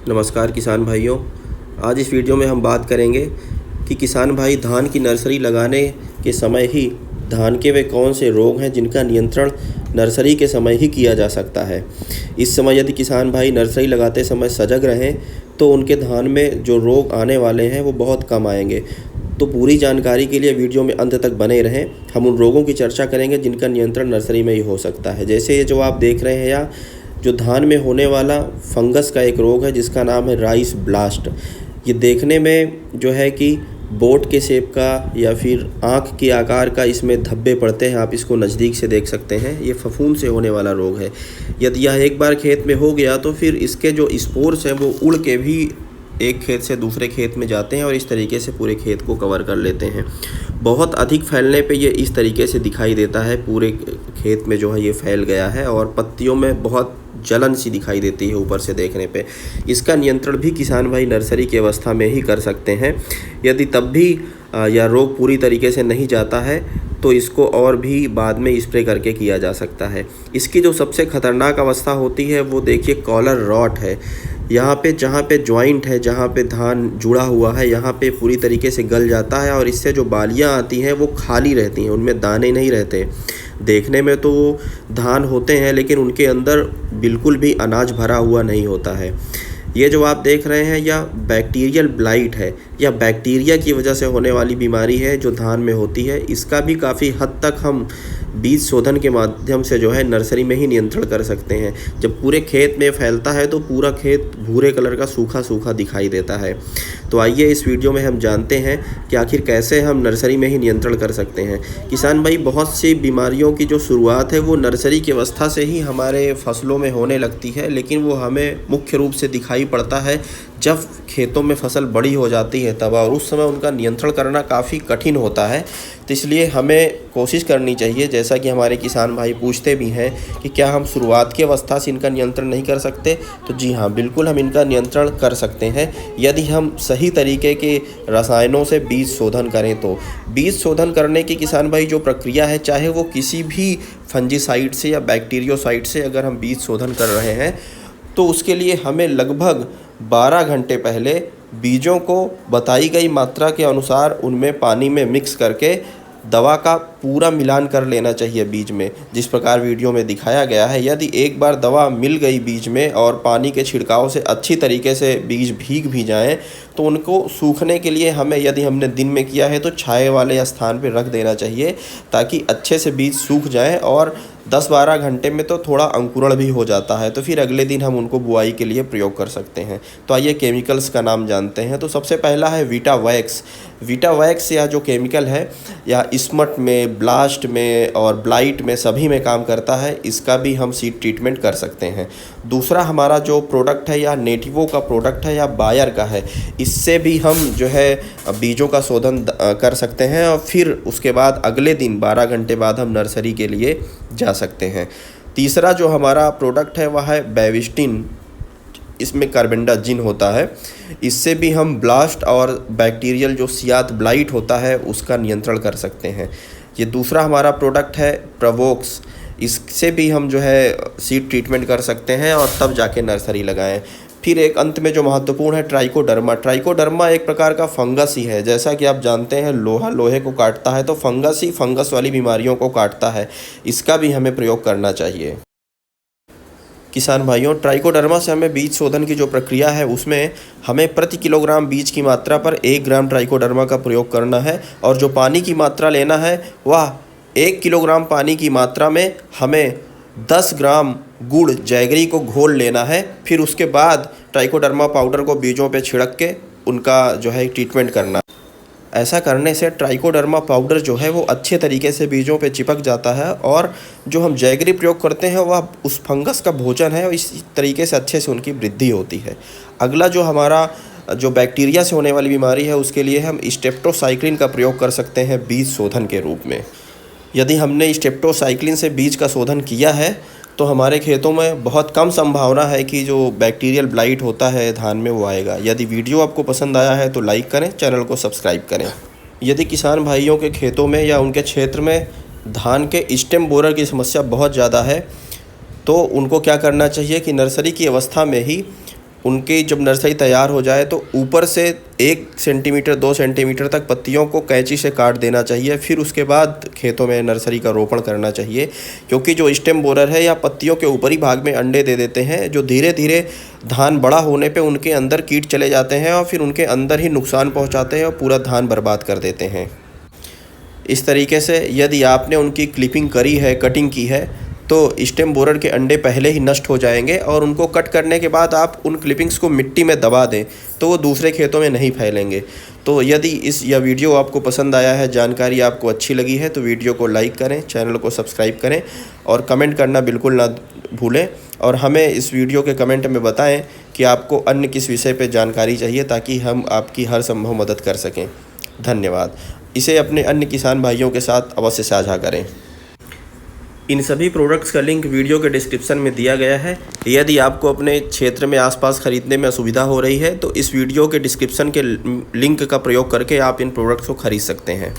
नमस्कार किसान भाइयों। आज इस वीडियो में हम बात करेंगे कि किसान भाई धान की नर्सरी लगाने के समय ही धान के वे कौन से रोग हैं जिनका नियंत्रण नर्सरी के समय ही किया जा सकता है। इस समय यदि किसान भाई नर्सरी लगाते समय सजग रहें तो उनके धान में जो रोग आने वाले हैं वो बहुत कम आएंगे। तो पूरी जानकारी के लिए वीडियो में अंत तक बने रहें। हम उन रोगों की चर्चा करेंगे जिनका नियंत्रण नर्सरी में ही हो सकता है। जैसे ये जो आप देख रहे हैं या जो धान में होने वाला फंगस का एक रोग है जिसका नाम है राइस ब्लास्ट। ये देखने में जो है कि बोट के शेप का या फिर आँख के आकार का इसमें धब्बे पड़ते हैं। आप इसको नज़दीक से देख सकते हैं। ये फफूंद से होने वाला रोग है। यदि यह एक बार खेत में हो गया तो फिर इसके जो स्पोर्स हैं वो उड़ के भी एक खेत से दूसरे खेत में जाते हैं और इस तरीके से पूरे खेत को कवर कर लेते हैं। बहुत अधिक फैलने पे ये इस तरीके से दिखाई देता है, पूरे खेत में जो है ये फैल गया है और पत्तियों में बहुत जलन सी दिखाई देती है ऊपर से देखने पे। इसका नियंत्रण भी किसान भाई नर्सरी की अवस्था में ही कर सकते हैं। यदि तब भी यह रोग पूरी तरीके से नहीं जाता है तो इसको और भी बाद में स्प्रे करके किया जा सकता है। इसकी जो सबसे ख़तरनाक अवस्था होती है वो देखिए कॉलर रॉट है। यहाँ पे जहाँ पे जॉइंट है, जहाँ पे धान जुड़ा हुआ है, यहाँ पे पूरी तरीके से गल जाता है और इससे जो बालियाँ आती हैं वो खाली रहती हैं, उनमें दाने नहीं रहते। देखने में तो धान होते हैं लेकिन उनके अंदर बिल्कुल भी अनाज भरा हुआ नहीं होता है। ये जो आप देख रहे हैं यह बैक्टीरियल ब्लाइट है। यह बैक्टीरिया की वजह से होने वाली बीमारी है जो धान में होती है। इसका भी काफ़ी हद तक हम बीज शोधन के माध्यम से जो है नर्सरी में ही नियंत्रण कर सकते हैं। जब पूरे खेत में फैलता है तो पूरा खेत भूरे कलर का सूखा सूखा दिखाई देता है। तो आइए इस वीडियो में हम जानते हैं कि आखिर कैसे हम नर्सरी में ही नियंत्रण कर सकते हैं। किसान भाई बहुत सी बीमारियों की जो शुरुआत है वो नर्सरी की अवस्था से ही हमारे फसलों में होने लगती है, लेकिन वो हमें मुख्य रूप से दिखाई पड़ता है जब खेतों में फसल बड़ी हो जाती है तब, और उस समय उनका नियंत्रण करना काफ़ी कठिन होता है। तो इसलिए हमें कोशिश करनी चाहिए, जैसा कि हमारे किसान भाई पूछते भी हैं कि क्या हम शुरुआत की अवस्था से इनका नियंत्रण नहीं कर सकते, तो जी हाँ, बिल्कुल हम इनका नियंत्रण कर सकते हैं यदि हम सही तरीके के रसायनों से बीज शोधन करें। तो बीज शोधन करने की किसान भाई जो प्रक्रिया है, चाहे वो किसी भी फंजीसाइड से या बैक्टीरियोसाइड से अगर हम बीज शोधन कर रहे हैं तो उसके लिए हमें लगभग 12 घंटे पहले बीजों को बताई गई मात्रा के अनुसार उनमें पानी में मिक्स करके दवा का पूरा मिलान कर लेना चाहिए बीज में, जिस प्रकार वीडियो में दिखाया गया है। यदि एक बार दवा मिल गई बीज में और पानी के छिड़काव से अच्छी तरीके से बीज भीग भी जाएं तो उनको सूखने के लिए हमें, यदि हमने दिन में किया है तो छाए वाले स्थान पर रख देना चाहिए ताकि अच्छे से बीज सूख जाएं और 10-12 घंटे में तो थोड़ा अंकुरण भी हो जाता है। तो फिर अगले दिन हम उनको बुआई के लिए प्रयोग कर सकते हैं। तो आइए केमिकल्स का नाम जानते हैं। तो सबसे पहला है वीटावैक्स। वीटावैक्स यह जो केमिकल है या स्मट में, ब्लास्ट में और ब्लाइट में सभी में काम करता है। इसका भी हम सीड ट्रीटमेंट कर सकते हैं। दूसरा हमारा जो प्रोडक्ट है या नेटिवो का प्रोडक्ट है या बायर का है, इससे भी हम जो है बीजों का शोधन कर सकते हैं और फिर उसके बाद अगले दिन 12 घंटे बाद हम नर्सरी के लिए जा सकते हैं। तीसरा जो हमारा प्रोडक्ट है वह है बेविस्टिन। इसमें कार्बेंडाजिन होता है। इससे भी हम ब्लास्ट और बैक्टीरियल जो सियात ब्लाइट होता है उसका नियंत्रण कर सकते हैं। ये दूसरा हमारा प्रोडक्ट है प्रवोक्स। इससे भी हम जो है सीड ट्रीटमेंट कर सकते हैं और तब जाके नर्सरी लगाएं। फिर एक अंत में जो महत्वपूर्ण है ट्राइकोडर्मा। ट्राइकोडर्मा एक प्रकार का फंगस ही है। जैसा कि आप जानते हैं लोहा लोहे को काटता है तो फंगस ही फंगस वाली बीमारियों को काटता है। इसका भी हमें प्रयोग करना चाहिए। किसान भाइयों, ट्राइकोडर्मा से हमें बीज शोधन की जो प्रक्रिया है उसमें हमें प्रति किलोग्राम बीज की मात्रा पर 1 ग्राम ट्राइकोडर्मा का प्रयोग करना है और जो पानी की मात्रा लेना है वह 1 किलोग्राम पानी की मात्रा में हमें 10 ग्राम गुड़ जैगरी को घोल लेना है। फिर उसके बाद ट्राइकोडर्मा पाउडर को बीजों पे छिड़क के उनका जो है ट्रीटमेंट करना। ऐसा करने से ट्राइकोडर्मा पाउडर जो है वो अच्छे तरीके से बीजों पे चिपक जाता है और जो हम जैगरी प्रयोग करते हैं वह उस फंगस का भोजन है और इस तरीके से अच्छे से उनकी वृद्धि होती है। अगला जो हमारा जो बैक्टीरिया से होने वाली बीमारी है उसके लिए हम स्टेप्टोसाइक्लिन का प्रयोग कर सकते हैं बीज शोधन के रूप में। यदि हमने स्टेप्टोसाइक्लिन से बीज का शोधन किया है तो हमारे खेतों में बहुत कम संभावना है कि जो बैक्टीरियल ब्लाइट होता है धान में वो आएगा। यदि वीडियो आपको पसंद आया है तो लाइक करें, चैनल को सब्सक्राइब करें। यदि किसान भाइयों के खेतों में या उनके क्षेत्र में धान के स्टेम बोरर की समस्या बहुत ज़्यादा है तो उनको क्या करना चाहिए कि नर्सरी की अवस्था में ही उनकी जब नर्सरी तैयार हो जाए तो ऊपर से 1 सेंटीमीटर 2 सेंटीमीटर तक पत्तियों को कैंची से काट देना चाहिए। फिर उसके बाद खेतों में नर्सरी का रोपण करना चाहिए, क्योंकि जो स्टेम बोरर है या पत्तियों के ऊपरी भाग में अंडे दे देते हैं, जो धीरे धीरे धान बड़ा होने पे उनके अंदर कीट चले जाते हैं और फिर उनके अंदर ही नुकसान पहुँचाते हैं और पूरा धान बर्बाद कर देते हैं। इस तरीके से यदि आपने उनकी क्लिपिंग करी है, कटिंग की है, तो स्टेम बोरर के अंडे पहले ही नष्ट हो जाएंगे और उनको कट करने के बाद आप उन क्लिपिंग्स को मिट्टी में दबा दें तो वो दूसरे खेतों में नहीं फैलेंगे। तो यदि यह वीडियो आपको पसंद आया है, जानकारी आपको अच्छी लगी है, तो वीडियो को लाइक करें, चैनल को सब्सक्राइब करें और कमेंट करना बिल्कुल ना भूलें। और हमें इस वीडियो के कमेंट में बताएं कि आपको अन्य किस विषय पर जानकारी चाहिए, ताकि हम आपकी हर संभव मदद कर सकें। धन्यवाद। इसे अपने अन्य किसान भाइयों के साथ अवश्य साझा करें। इन सभी प्रोडक्ट्स का लिंक वीडियो के डिस्क्रिप्शन में दिया गया है। यदि आपको अपने क्षेत्र में आसपास ख़रीदने में असुविधा हो रही है तो इस वीडियो के डिस्क्रिप्शन के लिंक का प्रयोग करके आप इन प्रोडक्ट्स को ख़रीद सकते हैं।